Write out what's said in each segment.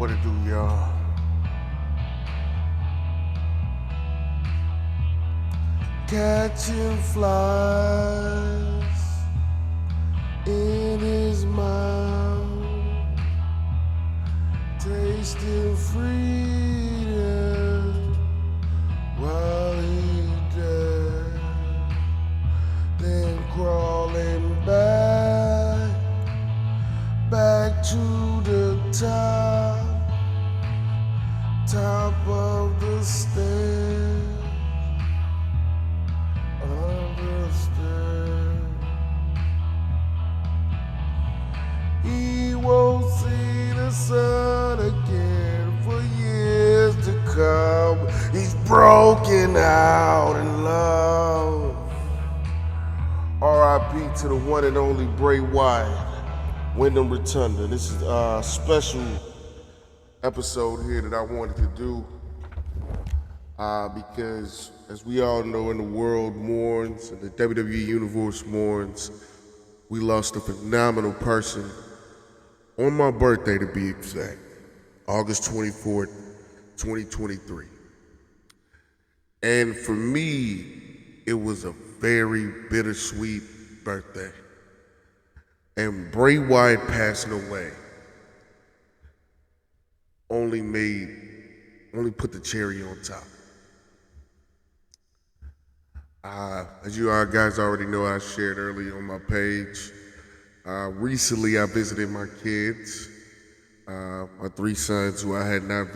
What it do, y'all? Catching flies in his mouth, tasting freedom while he died, then crawling back to the top of the stairs. He won't see the sun again for years to come. He's broken out in love. R.I.P. to the one and only Bray Wyatt, Windham Rotunda. This is a special episode here that I wanted to do because, as we all know, in the world mourns, and the WWE Universe mourns, we lost a phenomenal person on my birthday, to be exact, August 24th, 2023. And for me, it was a very bittersweet birthday. And Bray Wyatt passing away only put the cherry on top. As you guys already know, I shared earlier on my page. Recently, I visited my kids, my three sons who I had not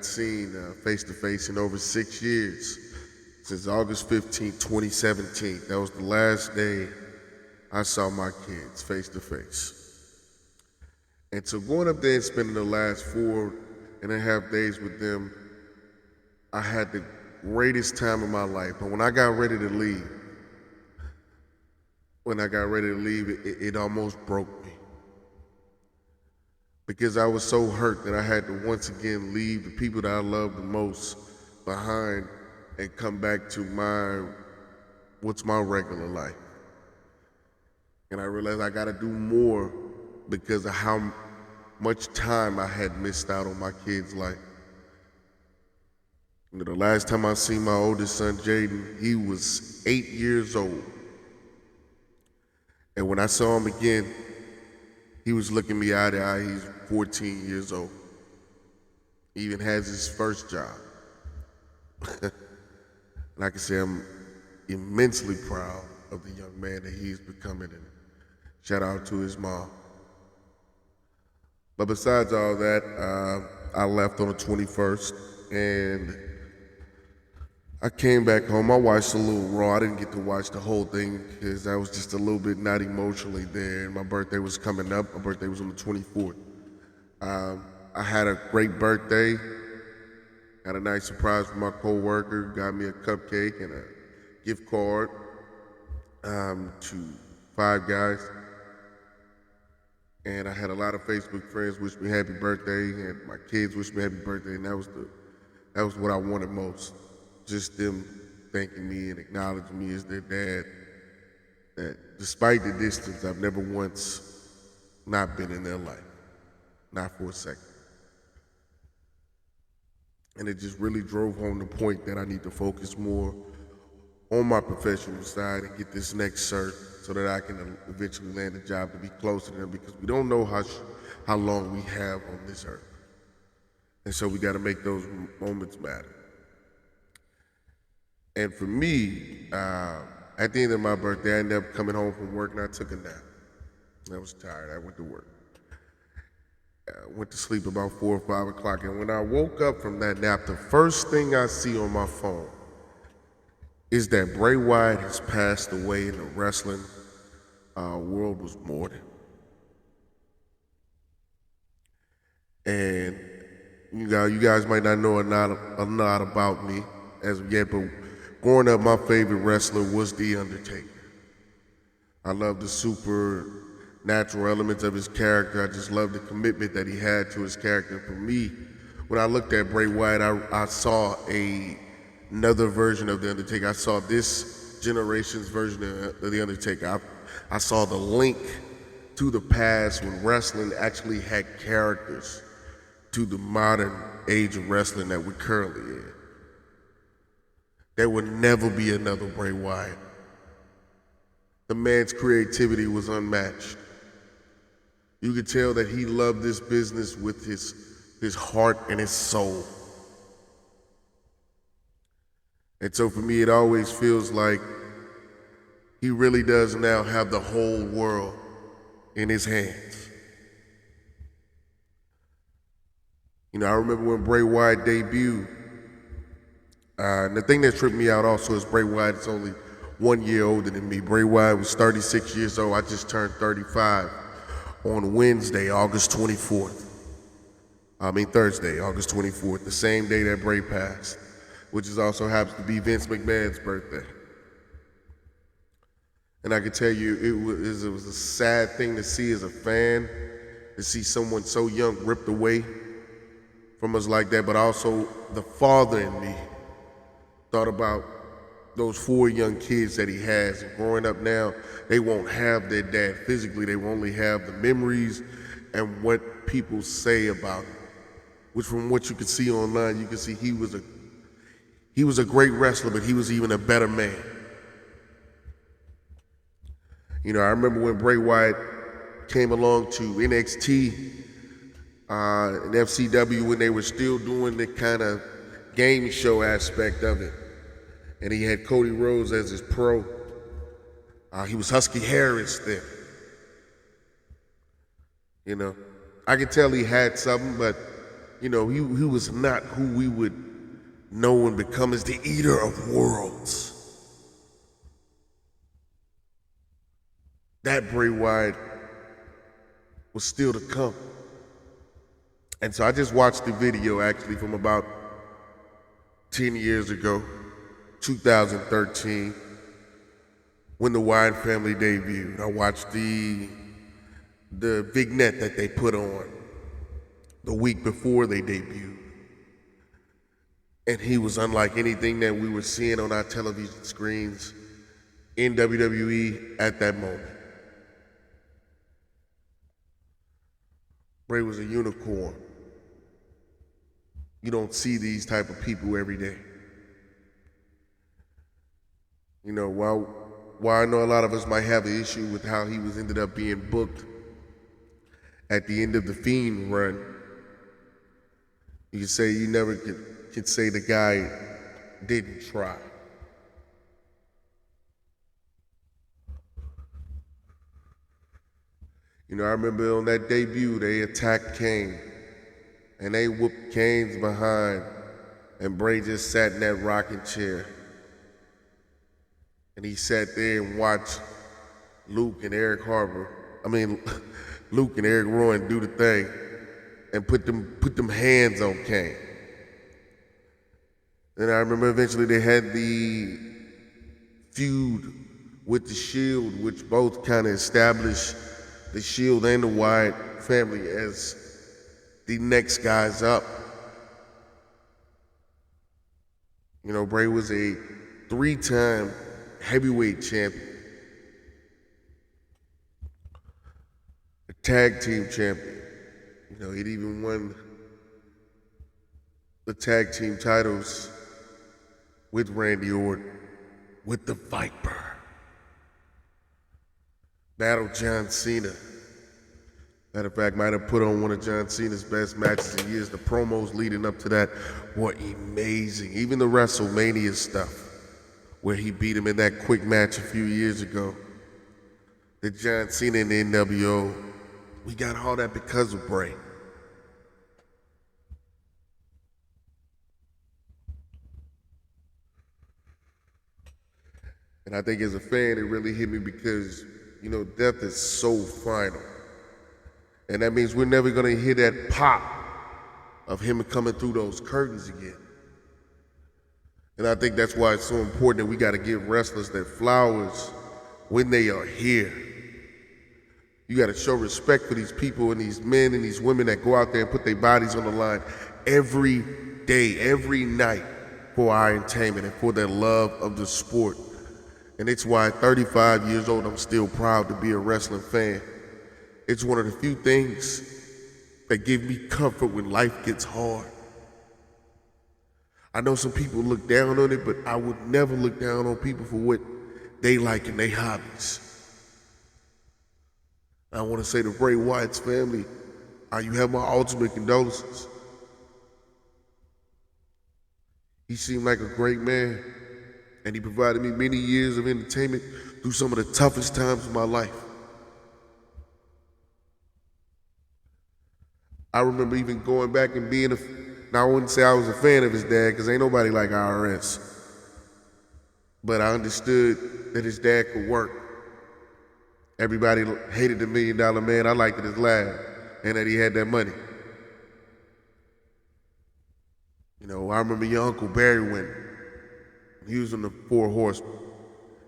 seen face to face in over 6 years, since August 15th, 2017. That was the last day I saw my kids face to face. And so going up there and spending the last 4.5 days with them, I had the greatest time of my life. But when I got ready to leave, it almost broke me. Because I was so hurt that I had to once again leave the people that I loved the most behind and come back to what's my regular life. And I realized I gotta do more because of how much time I had missed out on my kids' life. You know, the last time I seen my oldest son, Jaden, he was 8 years old. And when I saw him again, he was looking me eye to eye. He's 14 years old. He even has his first job. And I can say I'm immensely proud of the young man that he's becoming, and shout out to his mom. But besides all that, I left on the 21st, and I came back home. I watched a little Raw. I didn't get to watch the whole thing because I was just a little bit not emotionally there. And my birthday was coming up. My birthday was on the 24th. I had a great birthday. Had a nice surprise from my coworker. Got me a cupcake and a gift card to Five Guys. And I had a lot of Facebook friends wish me happy birthday, and my kids wish me happy birthday, and that was what I wanted most. Just them thanking me and acknowledging me as their dad, that despite the distance, I've never once not been in their life, not for a second. And it just really drove home the point that I need to focus more on my professional side and get this next cert so that I can eventually land a job to be closer to them, because we don't know how long we have on this earth. And so we gotta make those moments matter. And for me, at the end of my birthday, I ended up coming home from work and I took a nap. I was tired, I went to work. Went to sleep about 4 or 5 o'clock, and when I woke up from that nap, the first thing I see on my phone is that Bray Wyatt has passed away in the wrestling world was mourning. And you guys might not know a lot about me as of yet, but growing up, my favorite wrestler was The Undertaker. I love the supernatural elements of his character. I just love the commitment that he had to his character. For me, when I looked at Bray Wyatt, I saw another version of The Undertaker. I saw this generation's version of The Undertaker. I saw the link to the past when wrestling actually had characters to the modern age of wrestling that we're currently in. There will never be another Bray Wyatt. The man's creativity was unmatched. You could tell that he loved this business with his heart and his soul. And so for me, it always feels like he really does now have the whole world in his hands. You know, I remember when Bray Wyatt debuted, and the thing that tripped me out also is Bray Wyatt is only 1 year older than me. Bray Wyatt was 36 years old. I just turned 35 on Thursday, August 24th, the same day that Bray passed, which is also happens to be Vince McMahon's birthday. And I can tell you, it was a sad thing to see as a fan, to see someone so young ripped away from us like that, but also the father in me thought about those 4 young kids that he has, and growing up now, they won't have their dad physically, they will only have the memories and what people say about him, which from what you can see online, you can see he was a great wrestler, but he was even a better man. You know, I remember when Bray Wyatt came along to NXT and FCW when they were still doing the kind of game show aspect of it. And he had Cody Rhodes as his pro. He was Husky Harris then. You know, I could tell he had something, but, you know, he was not who we would know and become as the eater of worlds. That Bray Wyatt was still to come. And so I just watched the video actually from about 10 years ago, 2013, when the Wyatt family debuted. I watched the vignette that they put on the week before they debuted. And he was unlike anything that we were seeing on our television screens in WWE at that moment. Bray was a unicorn. You don't see these type of people every day. You know, while I know a lot of us might have an issue with how he ended up being booked at the end of the Fiend run, you can say you never could say the guy didn't try. You know, I remember on that debut, they attacked Kane, and they whooped Kane's behind, and Bray just sat in that rocking chair. And he sat there and watched Luke and Eric Rowan do the thing and put them hands on Kane. And I remember eventually they had the feud with the Shield, which both kind of established the Shield and the Wyatt family as the next guys up. You know, Bray was a 3-time heavyweight champion, a tag team champion. You know, he'd even won the tag team titles with Randy Orton, with the Viper. Battled John Cena. Matter of fact, might have put on one of John Cena's best matches in years. The promos leading up to that were amazing. Even the WrestleMania stuff, where he beat him in that quick match a few years ago. The John Cena in the NWO. We got all that because of Bray. And I think as a fan, it really hit me because, you know, death is so final. And that means we're never gonna hear that pop of him coming through those curtains again. And I think that's why it's so important that we gotta give wrestlers their flowers when they are here. You gotta show respect for these people and these men and these women that go out there and put their bodies on the line every day, every night for our entertainment and for their love of the sport. And it's why at 35 years old, I'm still proud to be a wrestling fan. It's one of the few things that give me comfort when life gets hard. I know some people look down on it, but I would never look down on people for what they like and their hobbies. I want to say to Bray Wyatt's family, you have my ultimate condolences. He seemed like a great man, and he provided me many years of entertainment through some of the toughest times of my life. I remember even going back and being now I wouldn't say I was a fan of his dad, because ain't nobody like IRS. But I understood that his dad could work. Everybody hated the $1 Million Man. I liked his laugh and that he had that money. You know, I remember your Uncle Barry Windham. He was on the Four Horsemen.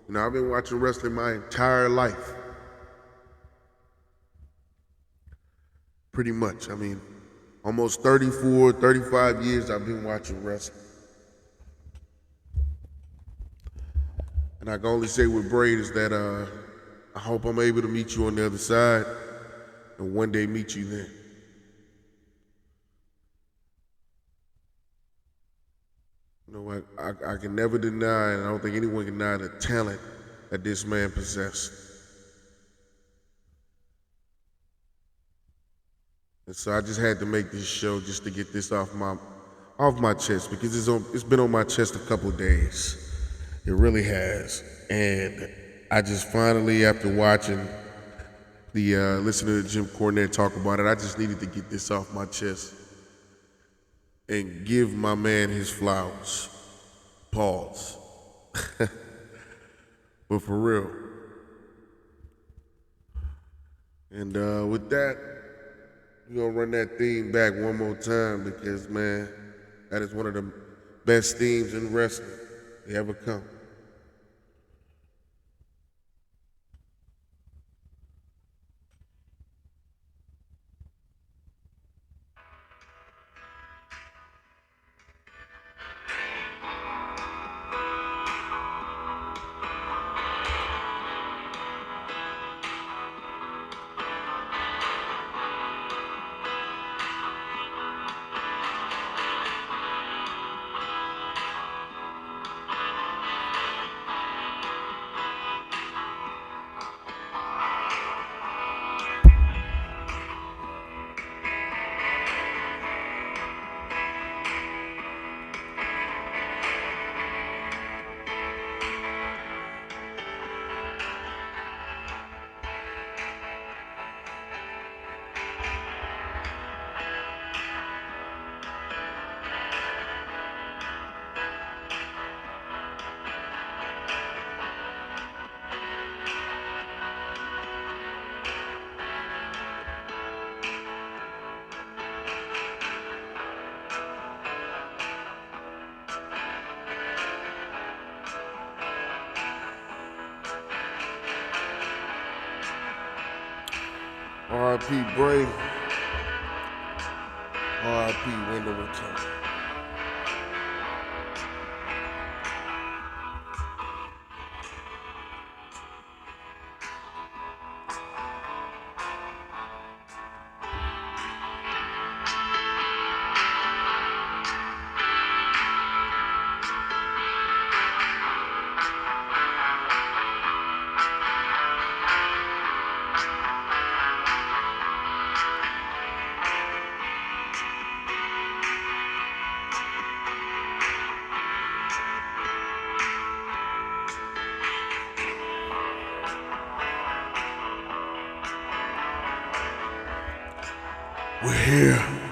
You know, I've been watching wrestling my entire life. Pretty much. I mean, almost 34, 35 years I've been watching wrestling. And I can only say with Bray is that I hope I'm able to meet you on the other side and one day meet you then. You know, I can never deny, and I don't think anyone can deny the talent that this man possessed. And so I just had to make this show just to get this off my chest, because it's been on my chest a couple of days. It really has. And I just finally, after watching listening to Jim Cornette talk about it, I just needed to get this off my chest and give my man his flowers. Pause. But for real. And with that, we're gonna run that theme back one more time, because, man, that is one of the best themes in wrestling they ever come. R.I.P. Bray. R.I.P. Windham Rotunda. We're here.